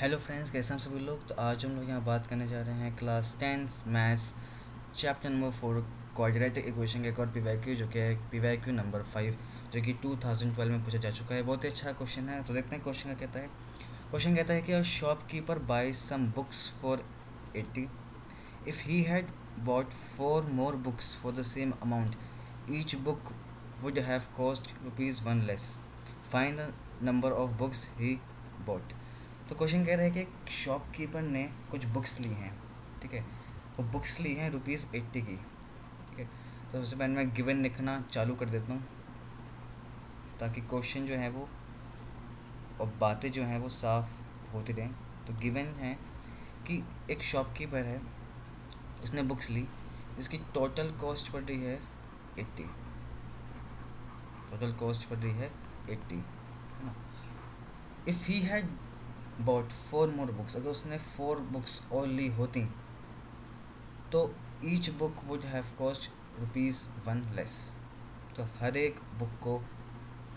Hello friends, कैसे हैं सभी लोग। तो आज हम लोग यहाँ बात करने जा रहे हैं class 10 maths chapter number 4 quadratic equation का एक और पीवाईक्यू, जो कि है पीवाईक्यू नंबर 5, जो कि 2012 में पूछा जा चुका है। बहुत ही अच्छा क्वेश्चन है। तो देखते हैं क्वेश्चन का कहता है। क्वेश्चन कहता है कि a shopkeeper buy some books for 80 if he had bought 4 more books for the same amount each book would have cost ₹1 less. Find the number of books he bought. तो question कह रहा है कि एक shopkeeper ने कुछ books ली हैं, ठीक है। वो बुक्स ली हैं ₹80 की, ठीक है। तो सबसे पहले मैं गिवन लिखना चालू कर देता हूँ ताकि क्वेश्चन जो है वो और बातें जो हैं वो साफ होती रहें। तो गिवन है कि एक शॉपकीपर है, उसने बुक्स ली, इसकी टोटल कॉस्ट पड़ रही है 80। टोटल कॉस्ट पड़ रही है 80, है ना। If he had bought 4 more books, अगर उसने 4 बुक्स और ली होती तो each book would have cost ₹1 less. तो हर एक बुक को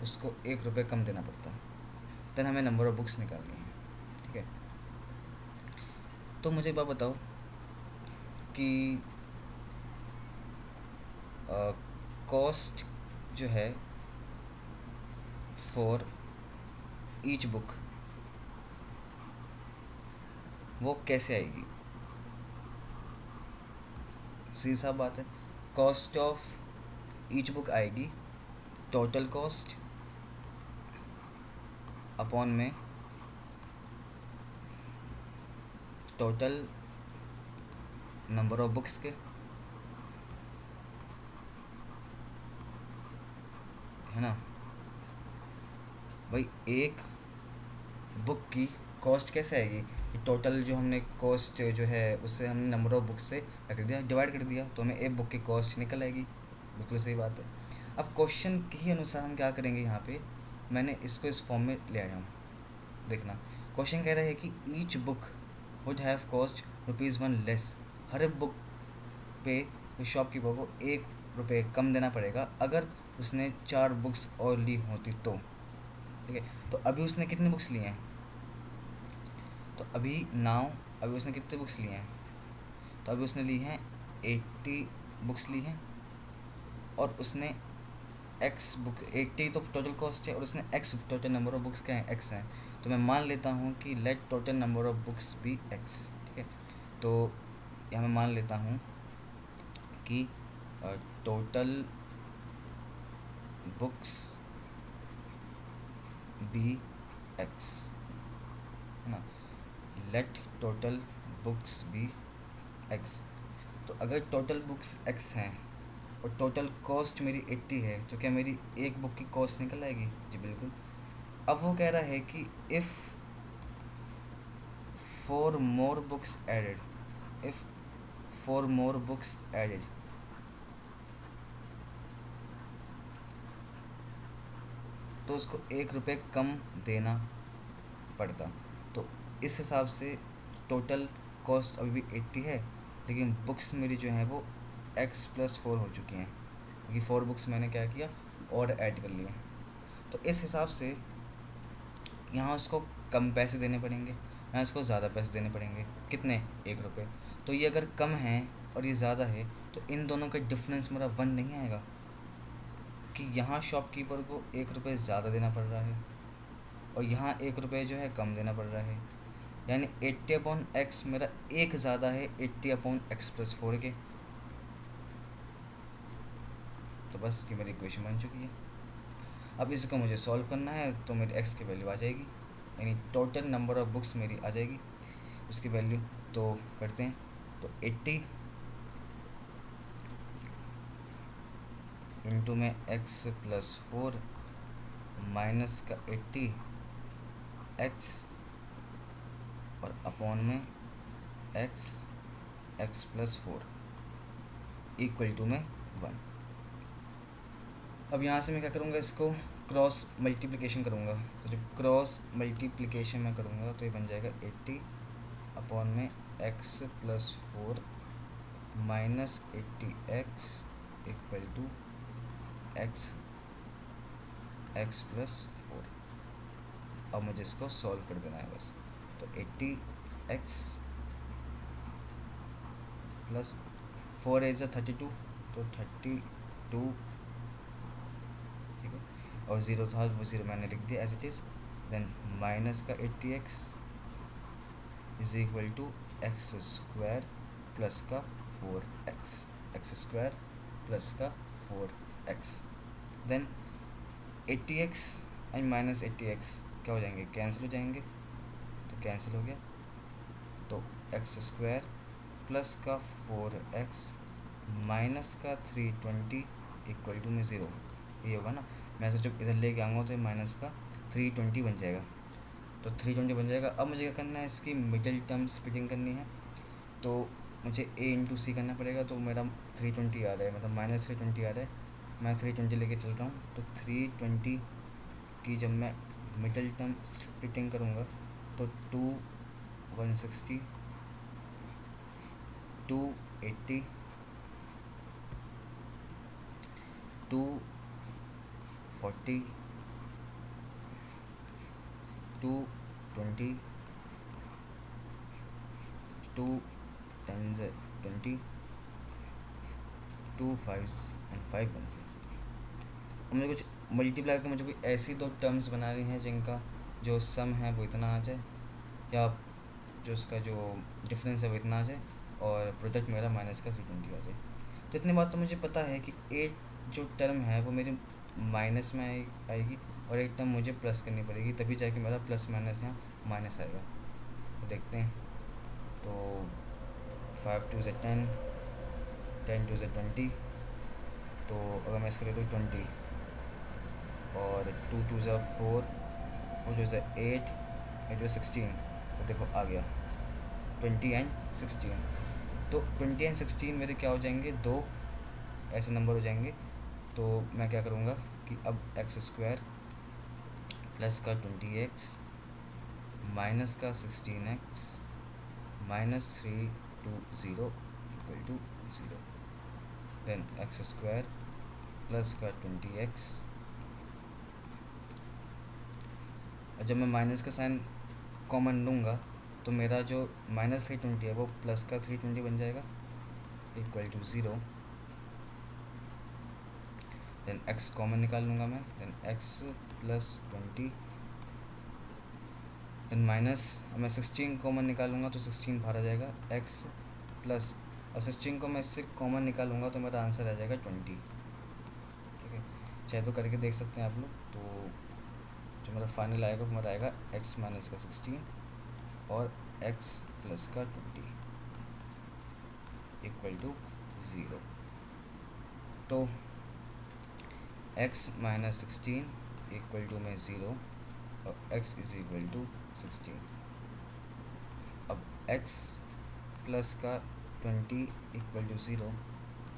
उसको ₹1 कम देना पड़ता। देन हमें नंबर ऑफ बुक्स निकालनी है, ठीक है। तो मुझे एक बात बताओ कि कॉस्ट जो है फॉर ईच बुक वो कैसे आएगी। सीधी सा बात है, कॉस्ट ऑफ ईच बुक आएगी टोटल कॉस्ट अपॉन में टोटल नंबर ऑफ बुक्स के, है ना भाई। एक बुक की कॉस्ट कैसे आएगी, टोटल जो हमने कॉस्ट जो है उससे हमने नंबर ऑफ बुक्स से क्या कर दिया, डिवाइड कर दिया, तो हमें एक बुक की कॉस्ट निकल आएगी। बिल्कुल सही बात है। अब क्वेश्चन के ही अनुसार हम क्या करेंगे, यहाँ पे मैंने इसको इस फॉर्म में ले आया हूँ। देखना, क्वेश्चन कह रहा है कि each book would have cost ₹1 less. हर एक बुक पे शॉपकीपर को ₹1 कम देना पड़ेगा अगर उसने 4 बुक्स और ली होती तो, ठीक है। तो अभी उसने कितनी बुक्स ली हैं, तो अभी उसने कितने बुक्स लिए हैं, तो अभी उसने ली हैं 80 बुक्स ली हैं। और उसने एक्स बुक 80 तो टोटल कॉस्ट है, और उसने x total number of books क्या हैं, एक्स हैं। तो मैं मान लेता हूँ कि let total number of books be x, ठीक है। तो यहाँ मैं मान लेता हूँ कि टोटल बुक्स बी एक्स, है ना। Let total books be x. तो अगर टोटल बुक्स एक्स हैं और टोटल कॉस्ट मेरी 80 है, तो क्या मेरी एक बुक की कॉस्ट निकल आएगी? जी बिल्कुल। अब वो कह रहा है कि if 4 more books added, if 4 more books added, तो उसको ₹1 कम देना पड़ता। तो इस हिसाब से टोटल कॉस्ट अभी भी 80 है, लेकिन बुक्स मेरी जो हैं वो x+4 हो चुकी हैं, क्योंकि 4 बुक्स मैंने क्या किया और ऐड कर लिए। तो इस हिसाब से यहाँ उसको कम पैसे देने पड़ेंगे, यहाँ इसको ज़्यादा पैसे देने पड़ेंगे। कितने? ₹1। तो ये अगर कम है और ये ज़्यादा है, तो इन दोनों का डिफरेंस मेरा 1 नहीं आएगा, कि यहाँ शॉपकीपर को ₹1 ज़्यादा देना पड़ रहा है और यहाँ ₹1 जो है कम देना पड़ रहा है। यानी 80/x मेरा एक ज़्यादा है 80/x+4 के। तो बस ये मेरी इक्वेशन बन चुकी है। अब इसको मुझे सॉल्व करना है, तो मेरी x की वैल्यू आ जाएगी, यानी टोटल नंबर ऑफ बुक्स मेरी आ जाएगी उसकी वैल्यू। तो करते हैं, तो 80 इंटू में x+4 माइनस का 80 x और अपॉन में x+4 इक्वल टू में 1। अब यहाँ से मैं क्या करूँगा, इसको क्रॉस मल्टीप्लिकेशन करूँगा। तो जब क्रॉस मल्टीप्लिकेशन में करूँगा तो ये बन जाएगा 80 अपॉन में x+4 minus 80x equal to x+4। अब मुझे इसको सॉल्व कर देना है बस। तो 80x प्लस 4 इज 32, तो 32, ठीक है, और 0 था वो 0 मैंने लिख दिया as it is. Then minus का 80x is equal to x square plus का 4x, एक्स स्क्वायर प्लस का 4x। Then 80x and minus 80x क्या हो जाएंगे, कैंसिल हो जाएंगे, तो कैंसिल हो गया। तो एक्स स्क्वायर प्लस का 4x माइनस का 320 इक्वल टू में 0, ये होगा ना। मैं सोचा इधर लेके आऊँगा तो माइनस का 320 बन जाएगा, तो 320 बन जाएगा। अब मुझे क्या करना है, इसकी मिडिल टर्म स्प्लिटिंग करनी है, तो मुझे a इंटू सी करना पड़ेगा। तो मेरा 320 आ रहा है, मतलब माइनस 320 आ रहा है, मैं 320 लेके चल रहा हूँ। तो 320 की जब मैं मिडिल टर्म स्प्लिटिंग करूँगा तो 2 160 280 240 220 2 10s 20 2 5s एंड 5 1s। मुझे कुछ मल्टीप्लाई करके मुझे कोई ऐसी दो टर्म्स बनानी है जिनका जो सम है वो इतना आ जाए, या जो उसका जो डिफरेंस है वो इतना आ जाए, और प्रोडक्ट मेरा माइनस का 320 आ जाए। तो इतनी बात तो मुझे पता है कि एक जो टर्म है वो मेरी माइनस में आएगी, और एक टर्म मुझे प्लस करनी पड़ेगी, तभी जाके मेरा प्लस माइनस यहाँ माइनस आएगा। तो देखते हैं। तो 5 2 से 10, 10 2 से 20, तो अगर मैं इसको ले दूँ 20, और 2 2 से 4, 4 2 से 8, 8 2 16, तो देखो आ गया 20 एंड 16। तो 20 एंड 16 मेरे क्या हो जाएंगे, दो ऐसे नंबर हो जाएंगे। तो मैं क्या करूँगा कि अब एक्स स्क्वायर प्लस का 20x माइनस का 16x minus 320 equal to 0। Then x square plus का 20x, और जब मैं माइनस का साइन कॉमन लूँगा तो मेरा जो माइनस 320 है वो प्लस का 320 बन जाएगा equal to 0। Then x common निकाल लूँगा मैं, then x plus 20, then minus, अब मैं 16 कॉमन निकालूंगा तो 16 बाहर आ जाएगा, x प्लस, अब 16 को मैं इससे कॉमन निकालूंगा तो मेरा आंसर आ जाएगा 20। ठीक है, चाहे तो करके देख सकते हैं आप लोग। तो जो मेरा फाइनल आएगा वो मेरा आएगा x माइनस का 16 और x प्लस का 20 इक्वल टू 0। तो x माइनस 16 इक्वल टू में 0 और x इज इक्वल टू 16। अब x प्लस का 20 equal to 0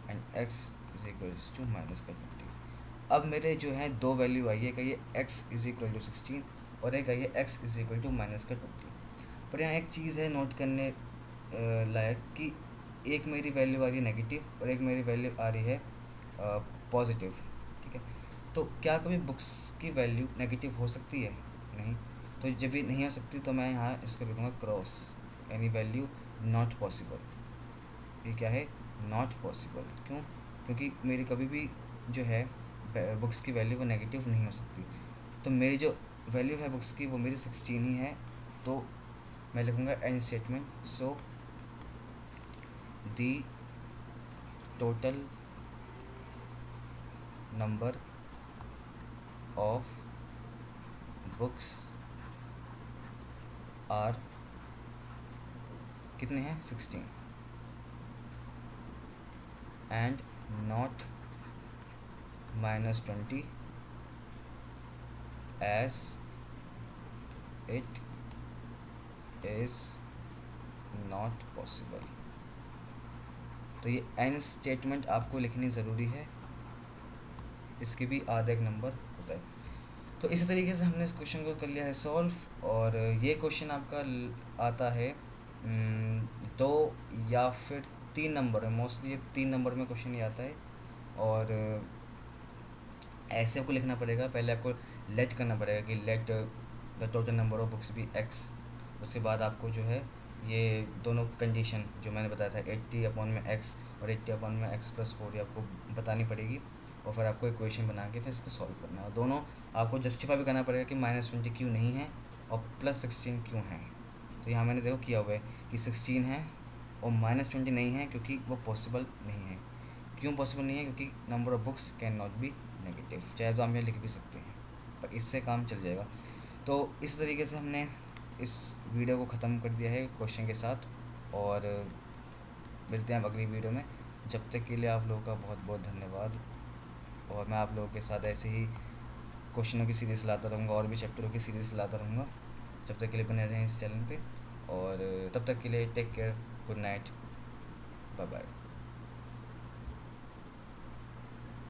and x is equal to minus का 20। अब मेरे जो है दो वैल्यू आई है, एक ये x इज इक्वल टू 16 और एक ये x is equal to minus का 20। पर यहाँ एक चीज़ है नोट करने लायक कि एक मेरी वैल्यू आ रही है नेगेटिव और एक मेरी वैल्यू आ रही है पॉजिटिव। ठीक है, तो क्या कभी बुक्स की वैल्यू नेगेटिव हो सकती है? नहीं। तो जब भी नहीं हो सकती तो मैं यहाँ इसको लिख दूँगा क्रॉस, यानी वैल्यू नॉट पॉसिबल। ये क्या है? Not possible. क्यों? क्योंकि मेरी कभी भी जो है बुक्स की वैल्यू वो नेगेटिव नहीं हो सकती। तो मेरी जो वैल्यू है बुक्स की वो मेरी 16 ही है। तो मैं लिखूँगा end statement, so the total number of books are कितने हैं? 16 and not -20 as it is not possible। तो ये एंड स्टेटमेंट आपको लिखनी ज़रूरी है, इसके भी आधा एक नंबर होता है। तो इसी तरीके से हमने इस क्वेश्चन को कर लिया है सॉल्व। और ये क्वेश्चन आपका आता है 2 या फिर 3 नंबर में, मोस्टली ये 3 नंबर में क्वेश्चन ये आता है। और ऐसे आपको लिखना पड़ेगा, पहले आपको लेट करना पड़ेगा कि let the total number of books भी x, उसके बाद आपको जो है ये दोनों कंडीशन जो मैंने बताया था 80/x और 80/x+4 ये आपको बतानी पड़ेगी, और फिर आपको इक्वेशन बना के फिर इसको सॉल्व करना है। और दोनों आपको जस्टिफाई भी करना पड़ेगा कि -20 क्यों नहीं है और +16 क्यों है। तो यहाँ मैंने देखो किया हुआ है कि 16 है और -20 नहीं है, क्योंकि वो पॉसिबल नहीं है। क्यों पॉसिबल नहीं है? क्योंकि number of books can not be negative, चाहे तो हम यहाँ लिख भी सकते हैं, पर इससे काम चल जाएगा। तो इस तरीके से हमने इस वीडियो को ख़त्म कर दिया है क्वेश्चन के साथ, और मिलते हैं अब अगली वीडियो में। जब तक के लिए आप लोगों का बहुत बहुत धन्यवाद, और मैं आप लोगों के साथ ऐसे ही क्वेश्चनों की सीरीज़ लाता रहूँगा और भी चैप्टरों की सीरीज़ लाता रहूँगा। जब तक के लिए बने रहें इस चैनल पे, और तब तक के लिए take care, good night, bye bye.